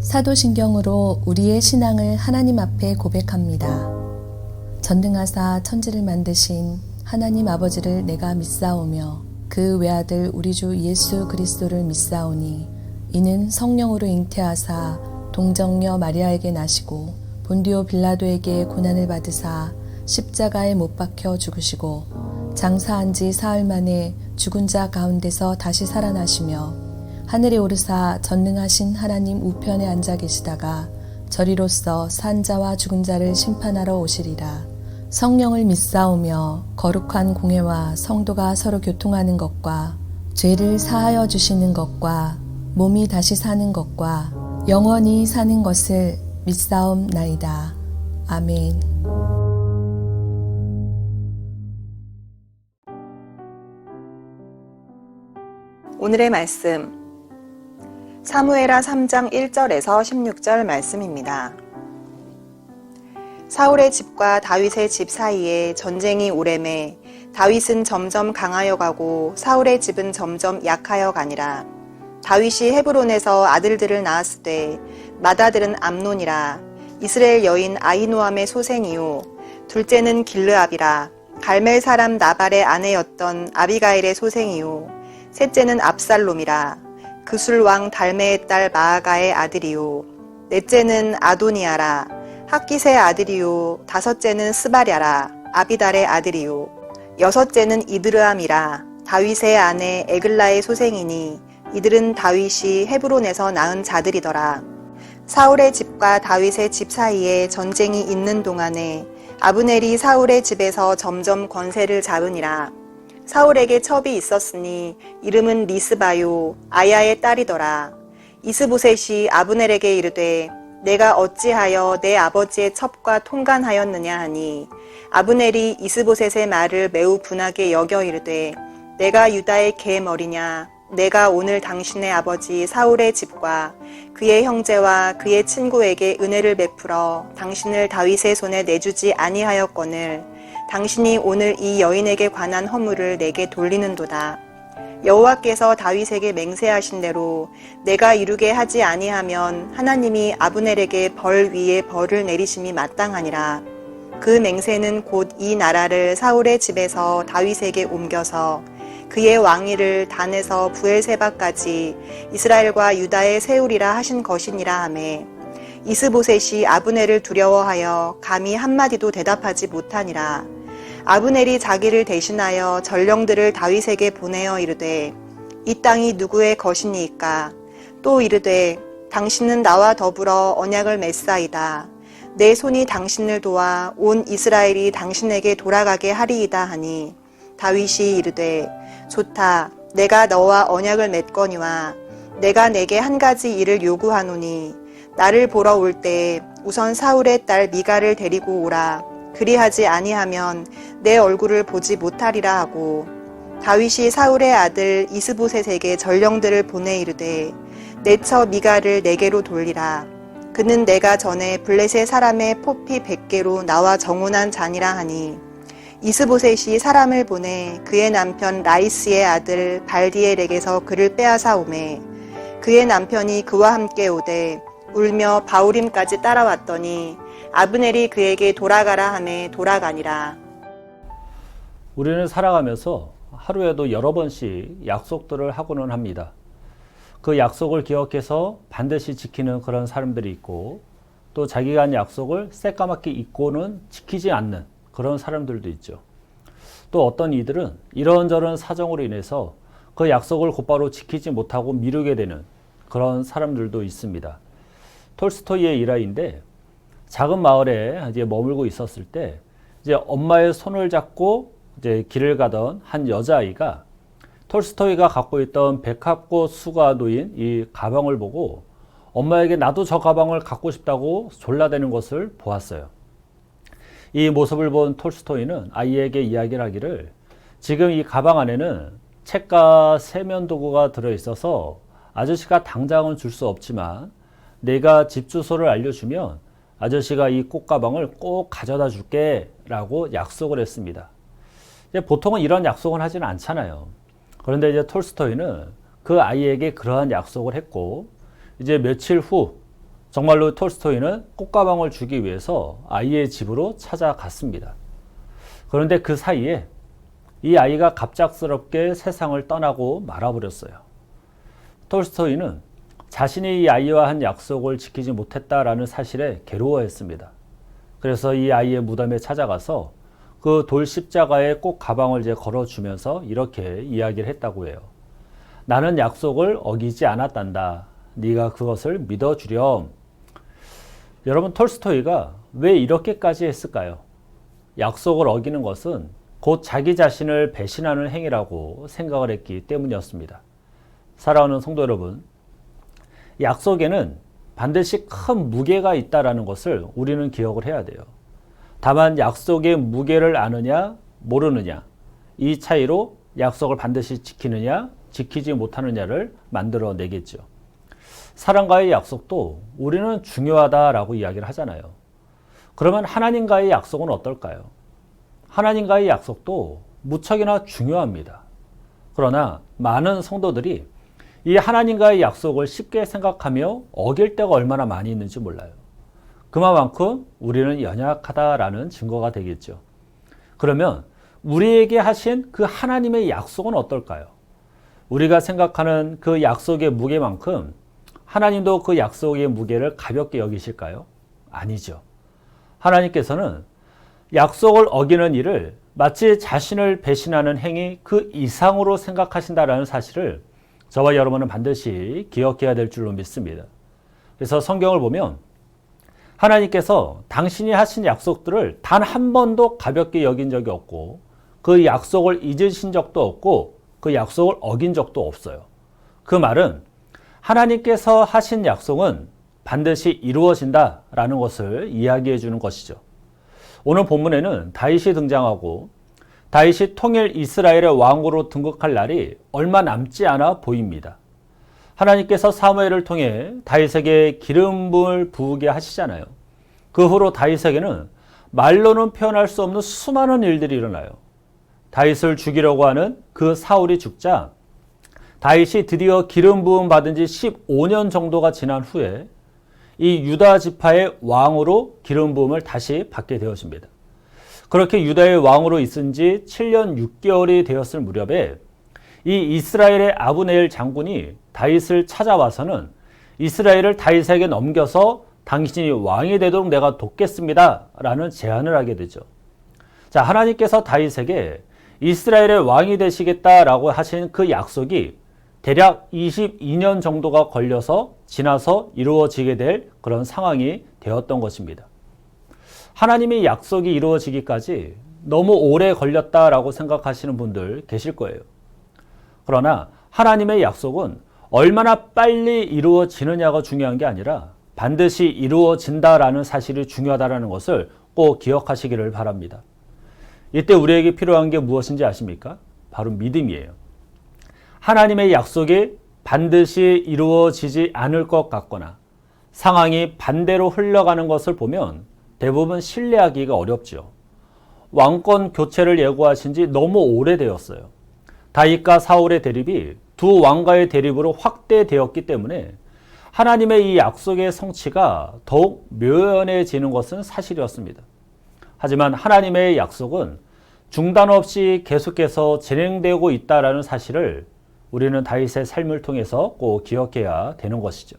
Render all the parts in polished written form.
사도신경으로 우리의 신앙을 하나님 앞에 고백합니다. 전능하사 천지를 만드신 하나님 아버지를 내가 믿사오며 그 외아들 우리 주 예수 그리스도를 믿사오니 이는 성령으로 잉태하사 동정녀 마리아에게 나시고 본디오 빌라도에게 고난을 받으사 십자가에 못 박혀 죽으시고 장사한 지 사흘 만에 죽은 자 가운데서 다시 살아나시며 하늘에 오르사 전능하신 하나님 우편에 앉아 계시다가 저리로서 산 자와 죽은 자를 심판하러 오시리라. 성령을 믿사오며 거룩한 공회와 성도가 서로 교통하는 것과 죄를 사하여 주시는 것과 몸이 다시 사는 것과 영원히 사는 것을 믿사옵나이다. 아멘. 오늘의 말씀 사무엘하 3장 1절에서 16절 말씀입니다. 사울의 집과 다윗의 집 사이에 전쟁이 오래매 다윗은 점점 강하여 가고 사울의 집은 점점 약하여 가니라. 다윗이 헤브론에서 아들들을 낳았으되 맏아들은 암논이라. 이스라엘 여인 아히노암의 소생이요 둘째는 길르압이라. 갈멜 사람 나발의 아내였던 아비가일의 소생이요 셋째는 압살롬이라. 그술 왕 달메의 딸 마아가의 아들이요 넷째는 아도니아라. 학깃의 아들이요 다섯째는 스바랴라. 아비달의 아들이요 여섯째는 이드르암이라. 다윗의 아내 에글라의 소생이니 이들은 다윗이 헤브론에서 낳은 자들이더라. 사울의 집과 다윗의 집 사이에 전쟁이 있는 동안에 아브넬이 사울의 집에서 점점 권세를 잡으니라. 사울에게 첩이 있었으니 이름은 리스바요 아야의 딸이더라. 이스보셋이 아브넬에게 이르되 내가 어찌하여 내 아버지의 첩과 통간하였느냐 하니 아브넬이 이스보셋의 말을 매우 분하게 여겨 이르되 내가 유다의 계머리냐. 내가 오늘 당신의 아버지 사울의 집과 그의 형제와 그의 친구에게 은혜를 베풀어 당신을 다윗의 손에 내주지 아니하였거늘 당신이 오늘 이 여인에게 관한 허물을 내게 돌리는도다. 여호와께서 다윗에게 맹세하신 대로 내가 이루게 하지 아니하면 하나님이 아브넬에게 벌 위에 벌을 내리심이 마땅하니라. 그 맹세는 곧 이 나라를 사울의 집에서 다윗에게 옮겨서 그의 왕위를 단에서 부엘세바까지 이스라엘과 유다에 세우리라 하신 것이니라 하매 이스보셋이 아브넬을 두려워하여 감히 한마디도 대답하지 못하니라. 아브넬이 자기를 대신하여 전령들을 다윗에게 보내어 이르되 이 땅이 누구의 것이니이까. 또 이르되 당신은 나와 더불어 언약을 맺사이다. 내 손이 당신을 도와 온 이스라엘이 당신에게 돌아가게 하리이다 하니 다윗이 이르되 좋다. 내가 너와 언약을 맺거니와 내가 내게 한 가지 일을 요구하노니 나를 보러 올 때 우선 사울의 딸 미가를 데리고 오라. 그리하지 아니하면 내 얼굴을 보지 못하리라 하고 다윗이 사울의 아들 이스보셋에게 전령들을 보내 이르되 내 처 미가를 내게로 돌리라. 그는 내가 전에 블레셋 사람의 포피 100개로 나와 정혼한 자니라 하니 이스보셋이 사람을 보내 그의 남편 라이스의 아들 발디엘에게서 그를 빼앗아 오매 그의 남편이 그와 함께 오되 울며 바우림까지 따라왔더니 아브넬이 그에게 돌아가라 하매 돌아가니라. 우리는 살아가면서 하루에도 여러 번씩 약속들을 하고는 합니다. 그 약속을 기억해서 반드시 지키는 그런 사람들이 있고 또 자기가 한 약속을 새까맣게 잊고는 지키지 않는 그런 사람들도 있죠. 또 어떤 이들은 이런저런 사정으로 인해서 그 약속을 곧바로 지키지 못하고 미루게 되는 그런 사람들도 있습니다. 톨스토이의 일화인데 작은 마을에 이제 머물고 있었을 때 이제 엄마의 손을 잡고 이제 길을 가던 한 여자아이가 톨스토이가 갖고 있던 백합꽃 수가 놓인 이 가방을 보고 엄마에게 나도 저 가방을 갖고 싶다고 졸라대는 것을 보았어요. 이 모습을 본 톨스토이는 아이에게 이야기를 하기를 지금 이 가방 안에는 책과 세면 도구가 들어있어서 아저씨가 당장은 줄 수 없지만 내가 집 주소를 알려주면 아저씨가 이 꽃가방을 꼭 가져다 줄게 라고 약속을 했습니다. 보통은 이런 약속은 하지는 않잖아요. 그런데 이제 톨스토이는 그 아이에게 그러한 약속을 했고 이제 며칠 후 정말로 톨스토이는 꽃가방을 주기 위해서 아이의 집으로 찾아갔습니다. 그런데 그 사이에 이 아이가 갑작스럽게 세상을 떠나고 말아버렸어요. 톨스토이는 자신이 이 아이와 한 약속을 지키지 못했다라는 사실에 괴로워했습니다. 그래서 이 아이의 무덤에 찾아가서 그 돌 십자가에 꼭 가방을 이제 걸어주면서 이렇게 이야기를 했다고 해요. 나는 약속을 어기지 않았단다. 네가 그것을 믿어주렴. 여러분, 톨스토이가 왜 이렇게까지 했을까요? 약속을 어기는 것은 곧 자기 자신을 배신하는 행위라고 생각을 했기 때문이었습니다. 사랑하는 성도 여러분, 약속에는 반드시 큰 무게가 있다는 것을 우리는 기억을 해야 돼요. 다만 약속의 무게를 아느냐 모르느냐, 이 차이로 약속을 반드시 지키느냐 지키지 못하느냐를 만들어내겠죠. 사람과의 약속도 우리는 중요하다라고 이야기를 하잖아요. 그러면 하나님과의 약속은 어떨까요? 하나님과의 약속도 무척이나 중요합니다. 그러나 많은 성도들이 이 하나님과의 약속을 쉽게 생각하며 어길 때가 얼마나 많이 있는지 몰라요. 그만큼 우리는 연약하다라는 증거가 되겠죠. 그러면 우리에게 하신 그 하나님의 약속은 어떨까요? 우리가 생각하는 그 약속의 무게만큼 하나님도 그 약속의 무게를 가볍게 여기실까요? 아니죠. 하나님께서는 약속을 어기는 일을 마치 자신을 배신하는 행위 그 이상으로 생각하신다라는 사실을 저와 여러분은 반드시 기억해야 될 줄로 믿습니다. 그래서 성경을 보면 하나님께서 당신이 하신 약속들을 단 한 번도 가볍게 여긴 적이 없고 그 약속을 잊으신 적도 없고 그 약속을 어긴 적도 없어요. 그 말은 하나님께서 하신 약속은 반드시 이루어진다라는 것을 이야기해 주는 것이죠. 오늘 본문에는 다윗이 등장하고 다윗이 통일 이스라엘의 왕으로 등극할 날이 얼마 남지 않아 보입니다. 하나님께서 사무엘을 통해 다윗에게 기름을 부으게 하시잖아요. 그 후로 다윗에게는 말로는 표현할 수 없는 수많은 일들이 일어나요. 다윗을 죽이려고 하는 그 사울이 죽자 다윗이 드디어 기름 부음 받은 지 15년 정도가 지난 후에 이 유다 지파의 왕으로 기름 부음을 다시 받게 되어집니다. 그렇게 유다의 왕으로 있은 지 7년 6개월이 되었을 무렵에 이 이스라엘의 아브네엘 장군이 다윗을 찾아와서는 이스라엘을 다윗에게 넘겨서 당신이 왕이 되도록 내가 돕겠습니다 라는 제안을 하게 되죠. 자, 하나님께서 다윗에게 이스라엘의 왕이 되시겠다라고 하신 그 약속이 대략 22년 정도가 걸려서 지나서 이루어지게 될 그런 상황이 되었던 것입니다. 하나님의 약속이 이루어지기까지 너무 오래 걸렸다라고 생각하시는 분들 계실 거예요. 그러나 하나님의 약속은 얼마나 빨리 이루어지느냐가 중요한 게 아니라 반드시 이루어진다라는 사실이 중요하다는 것을 꼭 기억하시기를 바랍니다. 이때 우리에게 필요한 게 무엇인지 아십니까? 바로 믿음이에요. 하나님의 약속이 반드시 이루어지지 않을 것 같거나 상황이 반대로 흘러가는 것을 보면 대부분 신뢰하기가 어렵죠. 왕권 교체를 예고하신 지 너무 오래되었어요. 다윗과 사울의 대립이 두 왕가의 대립으로 확대되었기 때문에 하나님의 이 약속의 성취가 더욱 묘연해지는 것은 사실이었습니다. 하지만 하나님의 약속은 중단 없이 계속해서 진행되고 있다는 사실을 우리는 다윗의 삶을 통해서 꼭 기억해야 되는 것이죠.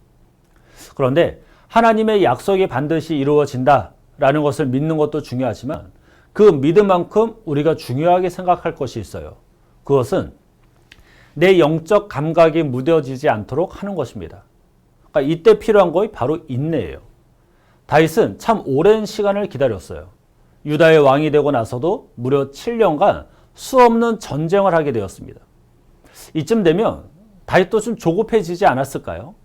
그런데 하나님의 약속이 반드시 이루어진다라는 것을 믿는 것도 중요하지만 그 믿음만큼 우리가 중요하게 생각할 것이 있어요. 그것은 내 영적 감각이 무뎌지지 않도록 하는 것입니다. 그러니까 이때 필요한 것이 바로 인내예요. 다윗은 참 오랜 시간을 기다렸어요. 유다의 왕이 되고 나서도 무려 7년간 수없는 전쟁을 하게 되었습니다. 이쯤 되면 다윗도 좀 조급해지지 않았을까요?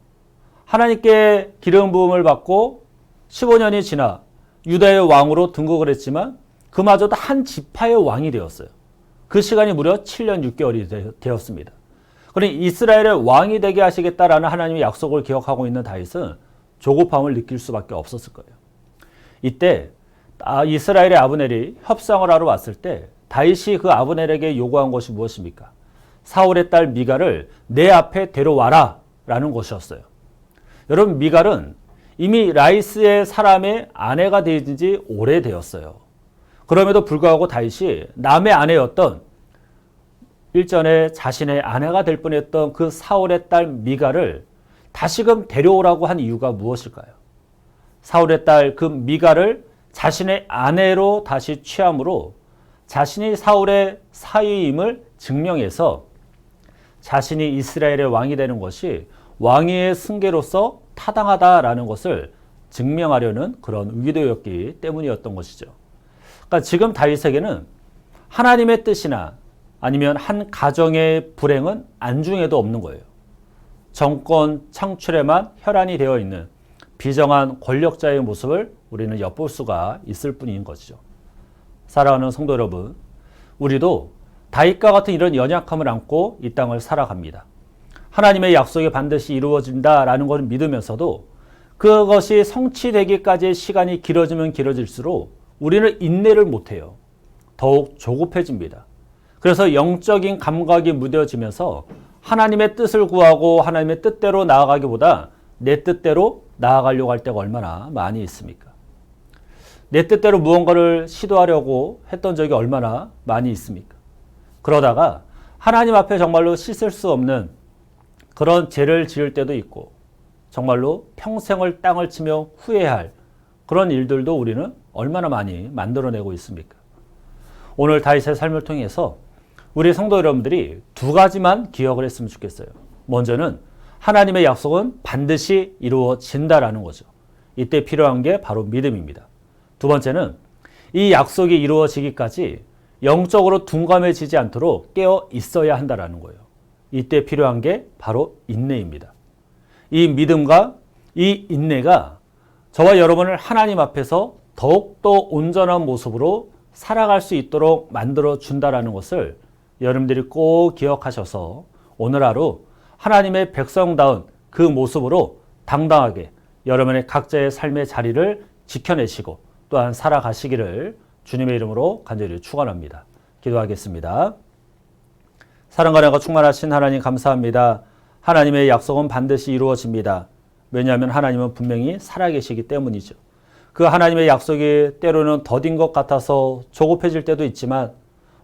하나님께 기름 부음을 받고 15년이 지나 유다의 왕으로 등극을 했지만 그마저도 한 지파의 왕이 되었어요. 그 시간이 무려 7년 6개월이 되었습니다. 그러니 이스라엘의 왕이 되게 하시겠다라는 하나님의 약속을 기억하고 있는 다윗은 조급함을 느낄 수밖에 없었을 거예요. 이때 이스라엘의 아브넬이 협상을 하러 왔을 때 다윗이 그 아브넬에게 요구한 것이 무엇입니까? 사울의 딸 미갈을 내 앞에 데려와라 라는 것이었어요. 여러분, 미갈은 이미 라이스의 사람의 아내가 되어진 지 오래되었어요. 그럼에도 불구하고 다윗이 남의 아내였던 일전에 자신의 아내가 될 뻔했던 그 사울의 딸 미갈을 다시금 데려오라고 한 이유가 무엇일까요? 사울의 딸 그 미갈을 자신의 아내로 다시 취함으로 자신이 사울의 사위임을 증명해서 자신이 이스라엘의 왕이 되는 것이 왕위의 승계로서 타당하다라는 것을 증명하려는 그런 의도였기 때문이었던 것이죠. 그러니까 지금 다윗에게는 하나님의 뜻이나 아니면 한 가정의 불행은 안중에도 없는 거예요. 정권 창출에만 혈안이 되어 있는 비정한 권력자의 모습을 우리는 엿볼 수가 있을 뿐인 것이죠. 사랑하는 성도 여러분, 우리도 다윗과 같은 이런 연약함을 안고 이 땅을 살아갑니다. 하나님의 약속이 반드시 이루어진다라는 것을 믿으면서도 그것이 성취되기까지의 시간이 길어지면 길어질수록 우리는 인내를 못해요. 더욱 조급해집니다. 그래서 영적인 감각이 무뎌지면서 하나님의 뜻을 구하고 하나님의 뜻대로 나아가기보다 내 뜻대로 나아가려고 할 때가 얼마나 많이 있습니까? 내 뜻대로 무언가를 시도하려고 했던 적이 얼마나 많이 있습니까? 그러다가 하나님 앞에 정말로 씻을 수 없는 그런 죄를 지을 때도 있고 정말로 평생을 땅을 치며 후회할 그런 일들도 우리는 얼마나 많이 만들어내고 있습니까? 오늘 다윗의 삶을 통해서 우리 성도 여러분들이 두 가지만 기억을 했으면 좋겠어요. 먼저는 하나님의 약속은 반드시 이루어진다라는 거죠. 이때 필요한 게 바로 믿음입니다. 두 번째는 이 약속이 이루어지기까지 영적으로 둔감해지지 않도록 깨어 있어야 한다라는 거예요. 이때 필요한 게 바로 인내입니다. 이 믿음과 이 인내가 저와 여러분을 하나님 앞에서 더욱더 온전한 모습으로 살아갈 수 있도록 만들어준다라는 것을 여러분들이 꼭 기억하셔서 오늘 하루 하나님의 백성다운 그 모습으로 당당하게 여러분의 각자의 삶의 자리를 지켜내시고 또한 살아가시기를 주님의 이름으로 간절히 축원합니다. 기도하겠습니다. 사랑과 은혜가 충만하신 하나님 감사합니다. 하나님의 약속은 반드시 이루어집니다. 왜냐하면 하나님은 분명히 살아계시기 때문이죠. 그 하나님의 약속이 때로는 더딘 것 같아서 조급해질 때도 있지만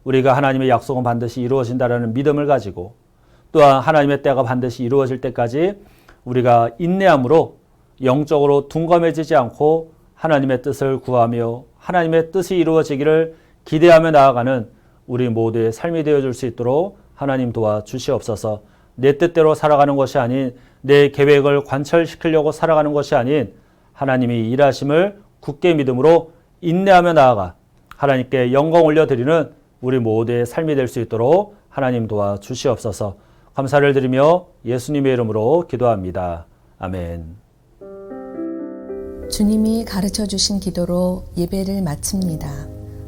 우리가 하나님의 약속은 반드시 이루어진다라는 믿음을 가지고 또한 하나님의 때가 반드시 이루어질 때까지 우리가 인내함으로 영적으로 둔감해지지 않고 하나님의 뜻을 구하며 하나님의 뜻이 이루어지기를 기대하며 나아가는 우리 모두의 삶이 되어줄 수 있도록 하나님 도와주시옵소서. 내 뜻대로 살아가는 것이 아닌 내 계획을 관철시키려고 살아가는 것이 아닌 하나님이 일하심을 굳게 믿음으로 인내하며 나아가 하나님께 영광 올려드리는 우리 모두의 삶이 될 수 있도록 하나님 도와주시옵소서. 감사를 드리며 예수님의 이름으로 기도합니다. 아멘. 주님이 가르쳐 주신 기도로 예배를 마칩니다.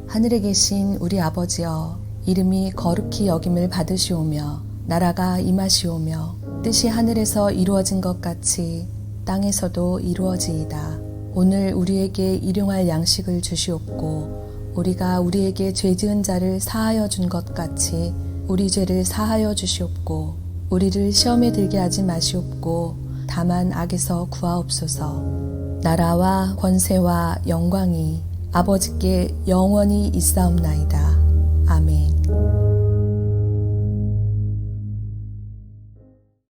하늘에 계신 우리 아버지여, 이름이 거룩히 여김을 받으시오며 나라가 임하시오며 뜻이 하늘에서 이루어진 것 같이 땅에서도 이루어지이다. 오늘 우리에게 일용할 양식을 주시옵고 우리가 우리에게 죄 지은 자를 사하여 준 것 같이 우리 죄를 사하여 주시옵고 우리를 시험에 들게 하지 마시옵고 다만 악에서 구하옵소서. 나라와 권세와 영광이 아버지께 영원히 있사옵나이다. 아멘.